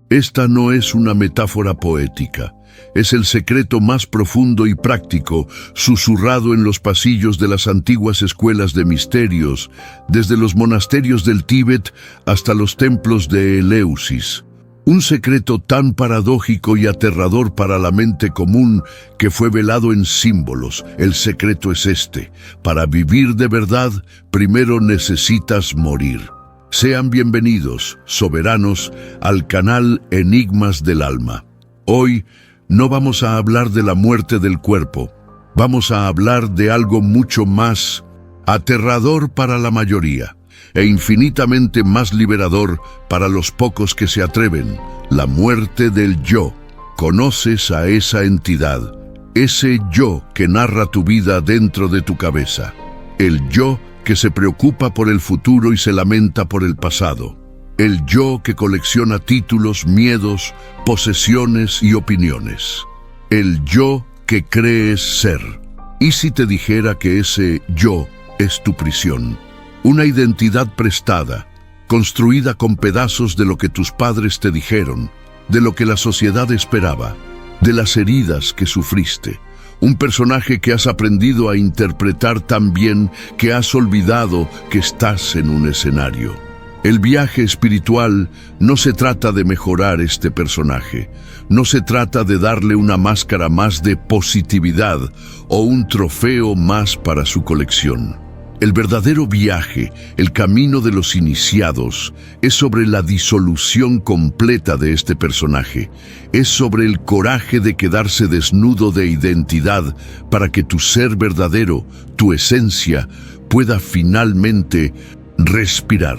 Esta no es una metáfora poética. Es el secreto más profundo y práctico, susurrado en los pasillos de las antiguas escuelas de misterios, desde los monasterios del Tíbet hasta los templos de Eleusis. Un secreto tan paradójico y aterrador para la mente común que fue velado en símbolos. El secreto es este: para vivir de verdad, primero necesitas morir. Sean bienvenidos, soberanos, al canal Enigmas del Alma. Hoy no vamos a hablar de la muerte del cuerpo, vamos a hablar de algo mucho más aterrador para la mayoría e infinitamente más liberador para los pocos que se atreven: la muerte del yo. ¿Conoces a esa entidad? Ese yo que narra tu vida dentro de tu cabeza. El yo que se preocupa por el futuro y se lamenta por el pasado. El yo que colecciona títulos, miedos, posesiones y opiniones. El yo que crees ser. ¿Y si te dijera que ese yo es tu prisión? Una identidad prestada, construida con pedazos de lo que tus padres te dijeron, de lo que la sociedad esperaba, de las heridas que sufriste. Un personaje que has aprendido a interpretar tan bien que has olvidado que estás en un escenario. El viaje espiritual no se trata de mejorar este personaje, no se trata de darle una máscara más de positividad o un trofeo más para su colección. El verdadero viaje, el camino de los iniciados, es sobre la disolución completa de este personaje. Es sobre el coraje de quedarse desnudo de identidad para que tu ser verdadero, tu esencia, pueda finalmente respirar.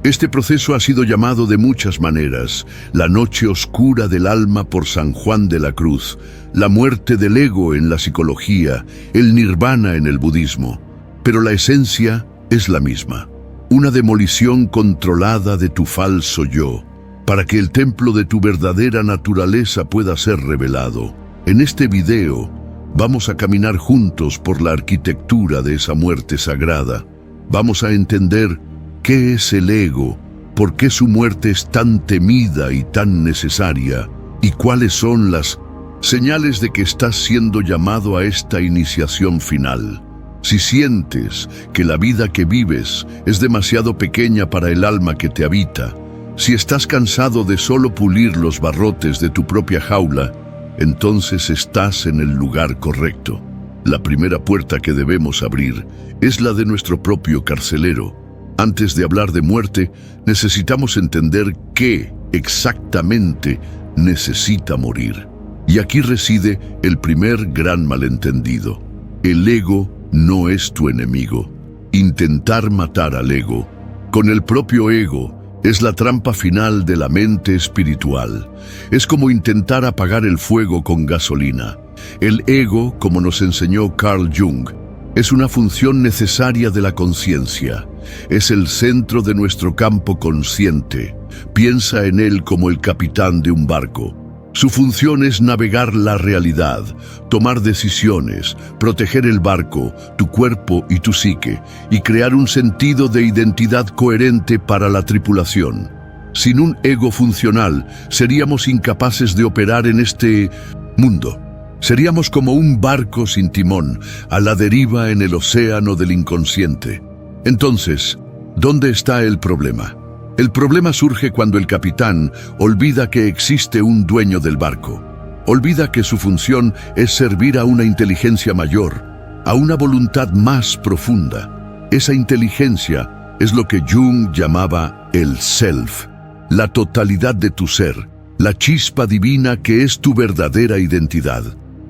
Este proceso ha sido llamado de muchas maneras: la noche oscura del alma por San Juan de la Cruz, la muerte del ego en la psicología, el nirvana en el budismo. Pero la esencia es la misma: una demolición controlada de tu falso yo, para que el templo de tu verdadera naturaleza pueda ser revelado. En este video vamos a caminar juntos por la arquitectura de esa muerte sagrada. Vamos a entender qué es el ego, por qué su muerte es tan temida y tan necesaria, y cuáles son las señales de que estás siendo llamado a esta iniciación final. Si sientes que la vida que vives es demasiado pequeña para el alma que te habita, si estás cansado de solo pulir los barrotes de tu propia jaula, entonces estás en el lugar correcto. La primera puerta que debemos abrir es la de nuestro propio carcelero. Antes de hablar de muerte, necesitamos entender qué exactamente necesita morir. Y aquí reside el primer gran malentendido. El ego no es tu enemigo. Intentar matar al ego con el propio ego es la trampa final de la mente espiritual. Es como intentar apagar el fuego con gasolina. El ego, como nos enseñó Carl Jung, es una función necesaria de la conciencia. Es el centro de nuestro campo consciente. Piensa en él como el capitán de un barco. Su función es navegar la realidad, tomar decisiones, proteger el barco, tu cuerpo y tu psique, y crear un sentido de identidad coherente para la tripulación. Sin un ego funcional, seríamos incapaces de operar en este mundo. Seríamos como un barco sin timón, a la deriva en el océano del inconsciente. Entonces, ¿dónde está el problema? El problema surge cuando el capitán olvida que existe un dueño del barco. Olvida que su función es servir a una inteligencia mayor, a una voluntad más profunda. Esa inteligencia es lo que Jung llamaba el self, la totalidad de tu ser, la chispa divina que es tu verdadera identidad.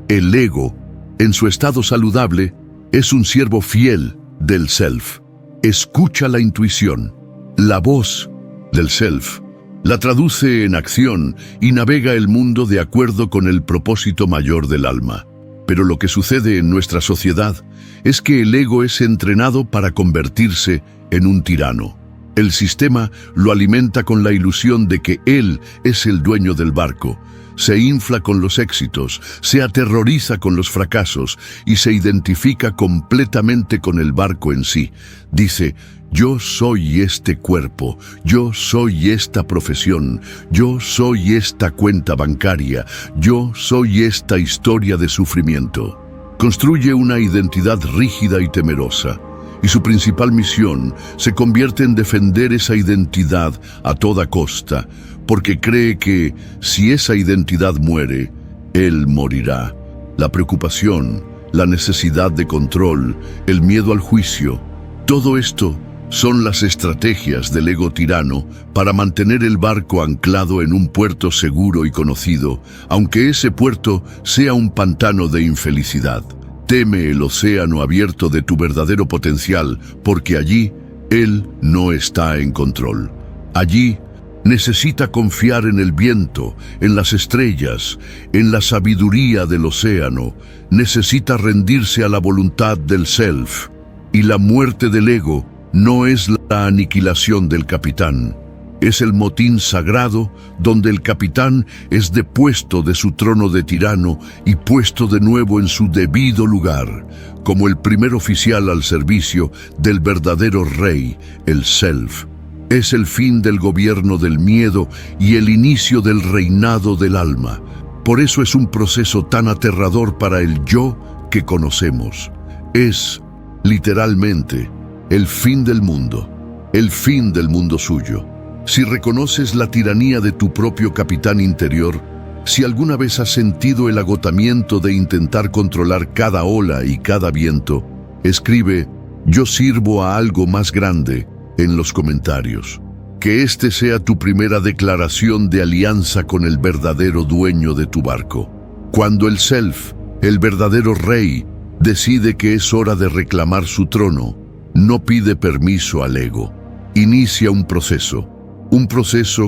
El ego, en su estado saludable, es un siervo fiel del self. Escucha la intuición, la voz del self, la traduce en acción y navega el mundo de acuerdo con el propósito mayor del alma. Pero lo que sucede en nuestra sociedad es que el ego es entrenado para convertirse en un tirano. El sistema lo alimenta con la ilusión de que él es el dueño del barco. Se infla con los éxitos, se aterroriza con los fracasos y se identifica completamente con el barco en sí. Dice: Yo soy este cuerpo, yo soy esta profesión, yo soy esta cuenta bancaria, yo soy esta historia de sufrimiento. Construye una identidad rígida y temerosa, y su principal misión se convierte en defender esa identidad a toda costa, porque cree que si esa identidad muere, él morirá. La preocupación, la necesidad de control, el miedo al juicio, todo esto son las estrategias del ego tirano para mantener el barco anclado en un puerto seguro y conocido, aunque ese puerto sea un pantano de infelicidad. Teme el océano abierto de tu verdadero potencial, porque allí él no está en control. Allí necesita confiar en el viento, en las estrellas, en la sabiduría del océano. Necesita rendirse a la voluntad del self. Y la muerte del ego no es la aniquilación del capitán. Es el motín sagrado donde el capitán es depuesto de su trono de tirano y puesto de nuevo en su debido lugar, como el primer oficial al servicio del verdadero rey, el self. Es el fin del gobierno del miedo y el inicio del reinado del alma. Por eso es un proceso tan aterrador para el yo que conocemos. Es, literalmente, el fin del mundo suyo. Si reconoces la tiranía de tu propio capitán interior, si alguna vez has sentido el agotamiento de intentar controlar cada ola y cada viento, escribe «Yo sirvo a algo más grande» en los comentarios. Que este sea tu primera declaración de alianza con el verdadero dueño de tu barco. Cuando el self, el verdadero rey, decide que es hora de reclamar su trono, no pide permiso al ego. Inicia un proceso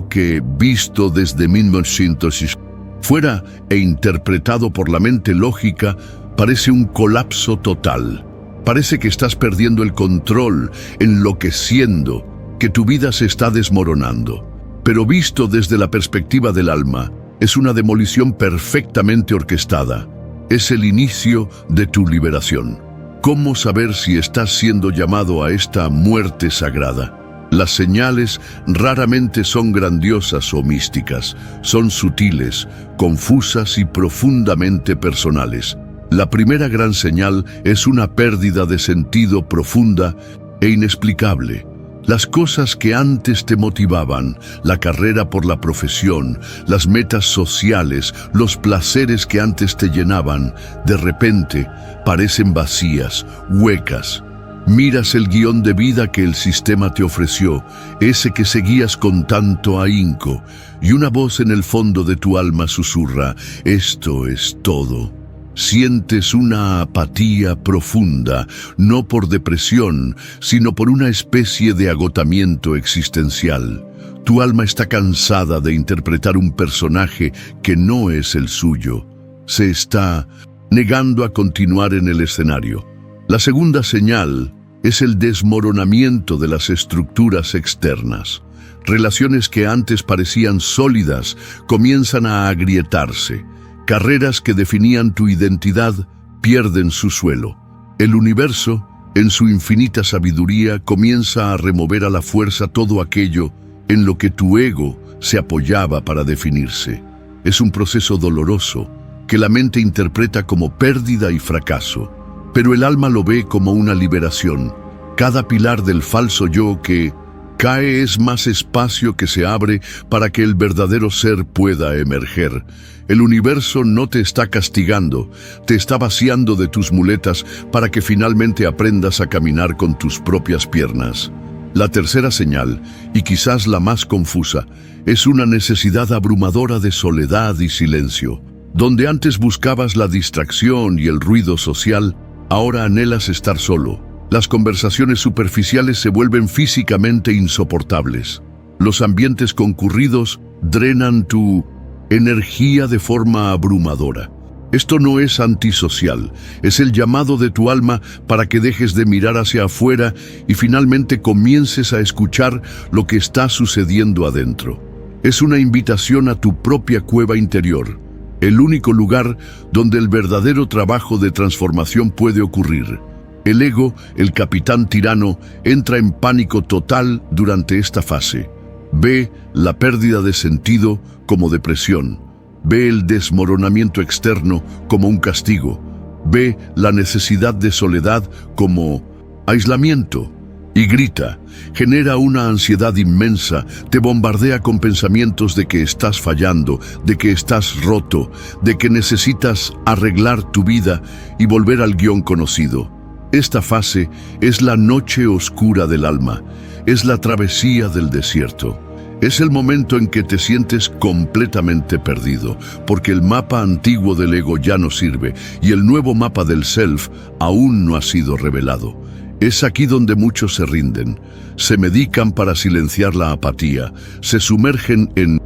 que, visto desde 1900 fuera e interpretado por la mente lógica, parece un colapso total. Parece que estás perdiendo el control, enloqueciendo, que tu vida se está desmoronando. Pero visto desde la perspectiva del alma, es una demolición perfectamente orquestada. Es el inicio de tu liberación. ¿Cómo saber si estás siendo llamado a esta muerte sagrada? Las señales raramente son grandiosas o místicas, son sutiles, confusas y profundamente personales. La primera gran señal es una pérdida de sentido profunda e inexplicable. Las cosas que antes te motivaban, la carrera por la profesión, las metas sociales, los placeres que antes te llenaban, de repente parecen vacías, huecas. Miras el guión de vida que el sistema te ofreció, ese que seguías con tanto ahínco, y una voz en el fondo de tu alma susurra, «Esto es todo». Sientes una apatía profunda, no por depresión, sino por una especie de agotamiento existencial. Tu alma está cansada de interpretar un personaje que no es el suyo. Se está negando a continuar en el escenario. La segunda señal es el desmoronamiento de las estructuras externas. Relaciones que antes parecían sólidas comienzan a agrietarse. Carreras que definían tu identidad pierden su suelo. El universo, en su infinita sabiduría, comienza a remover a la fuerza todo aquello en lo que tu ego se apoyaba para definirse. Es un proceso doloroso que la mente interpreta como pérdida y fracaso, pero el alma lo ve como una liberación. Cada pilar del falso yo que cae es más espacio que se abre para que el verdadero ser pueda emerger. El universo no te está castigando, te está vaciando de tus muletas para que finalmente aprendas a caminar con tus propias piernas. La tercera señal, y quizás la más confusa, es una necesidad abrumadora de soledad y silencio. Donde antes buscabas la distracción y el ruido social, ahora anhelas estar solo. Las conversaciones superficiales se vuelven físicamente insoportables. Los ambientes concurridos drenan tu energía de forma abrumadora. Esto no es antisocial, es el llamado de tu alma para que dejes de mirar hacia afuera y finalmente comiences a escuchar lo que está sucediendo adentro. Es una invitación a tu propia cueva interior, el único lugar donde el verdadero trabajo de transformación puede ocurrir. El ego, el capitán tirano, entra en pánico total durante esta fase. Ve la pérdida de sentido como depresión. Ve el desmoronamiento externo como un castigo. Ve la necesidad de soledad como aislamiento. Y grita, genera una ansiedad inmensa, te bombardea con pensamientos de que estás fallando, de que estás roto, de que necesitas arreglar tu vida y volver al guión conocido. Esta fase es la noche oscura del alma, es la travesía del desierto. Es el momento en que te sientes completamente perdido, porque el mapa antiguo del ego ya no sirve y el nuevo mapa del self aún no ha sido revelado. Es aquí donde muchos se rinden, se medican para silenciar la apatía, se sumergen en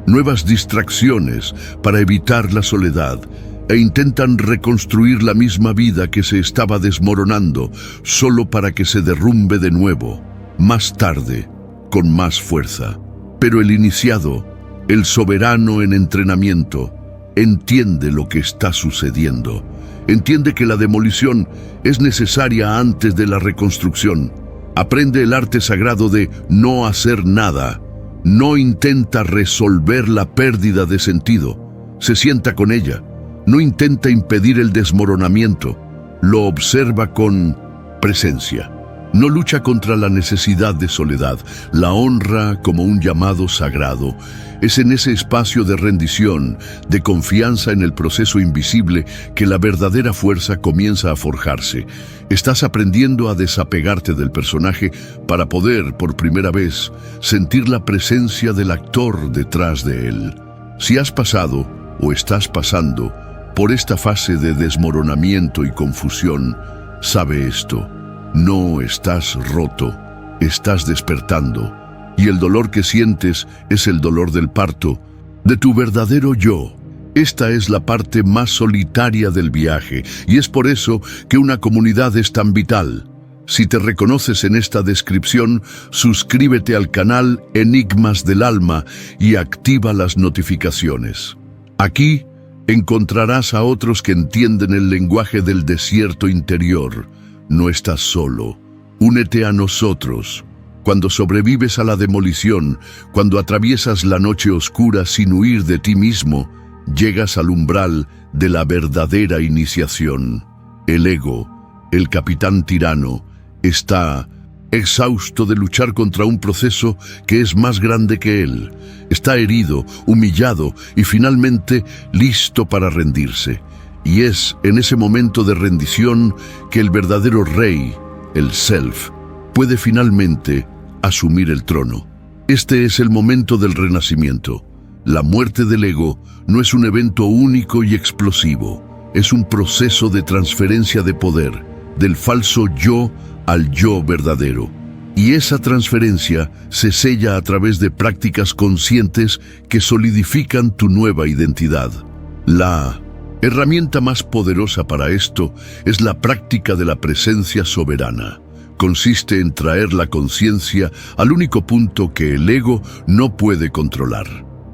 nuevas distracciones para evitar la soledad e intentan reconstruir la misma vida que se estaba desmoronando solo para que se derrumbe de nuevo, más tarde, con más fuerza. Pero el iniciado, el soberano en entrenamiento, entiende lo que está sucediendo. Entiende que la demolición es necesaria antes de la reconstrucción. Aprende el arte sagrado de no hacer nada. No intenta resolver la pérdida de sentido. Se sienta con ella. No intenta impedir el desmoronamiento. Lo observa con presencia. No lucha contra la necesidad de soledad. La honra como un llamado sagrado. Es en ese espacio de rendición, de confianza en el proceso invisible, que la verdadera fuerza comienza a forjarse. Estás aprendiendo a desapegarte del personaje para poder, por primera vez, sentir la presencia del actor detrás de él. Si has pasado, o estás pasando, por esta fase de desmoronamiento y confusión, sabe esto. No estás roto, estás despertando. Y el dolor que sientes es el dolor del parto, de tu verdadero yo. Esta es la parte más solitaria del viaje, y es por eso que una comunidad es tan vital. Si te reconoces en esta descripción, suscríbete al canal Enigmas del Alma y activa las notificaciones. Aquí encontrarás a otros que entienden el lenguaje del desierto interior. No estás solo. Únete a nosotros. Cuando sobrevives a la demolición, cuando atraviesas la noche oscura sin huir de ti mismo, llegas al umbral de la verdadera iniciación. El ego, el capitán tirano, está exhausto de luchar contra un proceso que es más grande que él. Está herido, humillado y finalmente listo para rendirse. Y es en ese momento de rendición que el verdadero rey, el self, puede finalmente asumir el trono. Este es el momento del renacimiento. La muerte del ego no es un evento único y explosivo. Es un proceso de transferencia de poder, del falso yo al yo verdadero. Y esa transferencia se sella a través de prácticas conscientes que solidifican tu nueva identidad. La herramienta más poderosa para esto es la práctica de la presencia soberana. Consiste en traer la conciencia al único punto que el ego no puede controlar,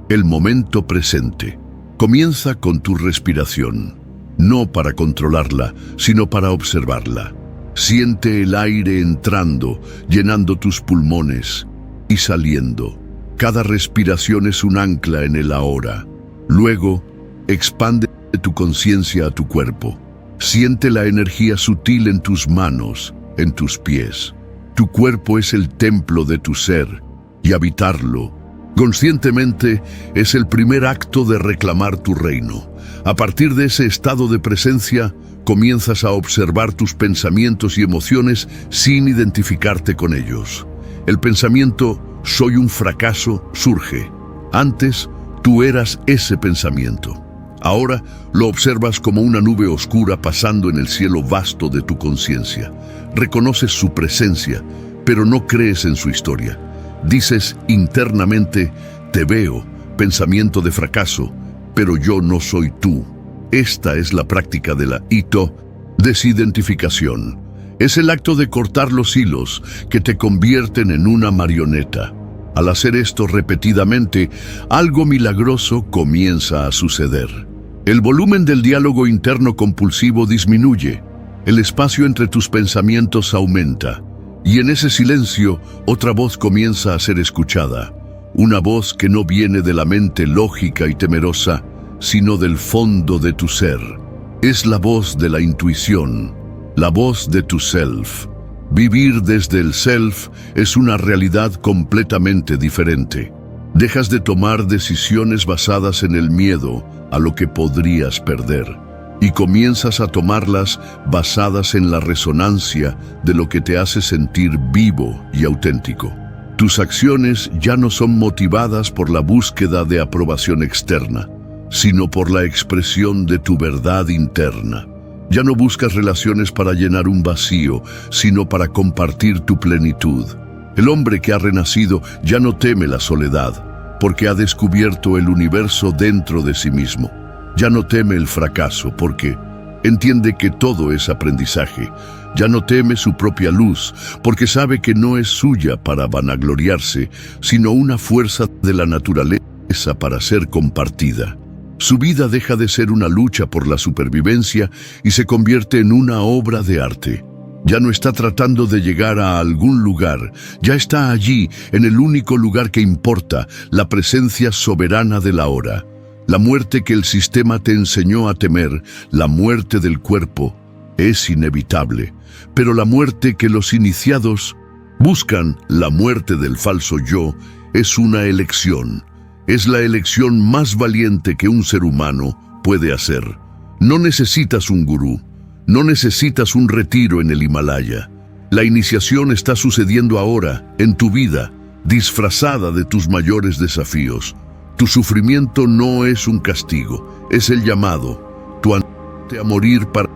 el momento presente. Comienza con tu respiración, no para controlarla, sino para observarla. Siente el aire entrando, llenando tus pulmones y saliendo. Cada respiración es un ancla en el ahora. Luego, expande tu conciencia a tu cuerpo. Siente la energía sutil en tus manos, en tus pies. Tu cuerpo es el templo de tu ser, y habitarlo conscientemente es el primer acto de reclamar tu reino. A partir de ese estado de presencia, comienzas a observar tus pensamientos y emociones sin identificarte con ellos. El pensamiento «soy un fracaso» surge. Antes, tú eras ese pensamiento. Ahora lo observas como una nube oscura pasando en el cielo vasto de tu conciencia. Reconoces su presencia, pero no crees en su historia. Dices internamente, te veo, pensamiento de fracaso, pero yo no soy tú. Esta es la práctica de la desidentificación. Es el acto de cortar los hilos que te convierten en una marioneta. Al hacer esto repetidamente, algo milagroso comienza a suceder. El volumen del diálogo interno compulsivo disminuye. El espacio entre tus pensamientos aumenta, y en ese silencio otra voz comienza a ser escuchada. Una voz que no viene de la mente lógica y temerosa, sino del fondo de tu ser. Es la voz de la intuición, la voz de tu self. Vivir desde el self es una realidad completamente diferente. Dejas de tomar decisiones basadas en el miedo a lo que podrías perder, y comienzas a tomarlas basadas en la resonancia de lo que te hace sentir vivo y auténtico. Tus acciones ya no son motivadas por la búsqueda de aprobación externa, sino por la expresión de tu verdad interna. Ya no buscas relaciones para llenar un vacío, sino para compartir tu plenitud. El hombre que ha renacido ya no teme la soledad, porque ha descubierto el universo dentro de sí mismo. Ya no teme el fracaso, porque entiende que todo es aprendizaje. Ya no teme su propia luz, porque sabe que no es suya para vanagloriarse, sino una fuerza de la naturaleza para ser compartida. Su vida deja de ser una lucha por la supervivencia y se convierte en una obra de arte. Ya no está tratando de llegar a algún lugar, ya está allí, en el único lugar que importa, la presencia soberana de la hora. La muerte que el sistema te enseñó a temer, la muerte del cuerpo, es inevitable. Pero la muerte que los iniciados buscan, la muerte del falso yo, es una elección. Es la elección más valiente que un ser humano puede hacer. No necesitas un gurú, no necesitas un retiro en el Himalaya. La iniciación está sucediendo ahora, en tu vida, disfrazada de tus mayores desafíos. Tu sufrimiento no es un castigo, es el llamado, tu anhelo a morir para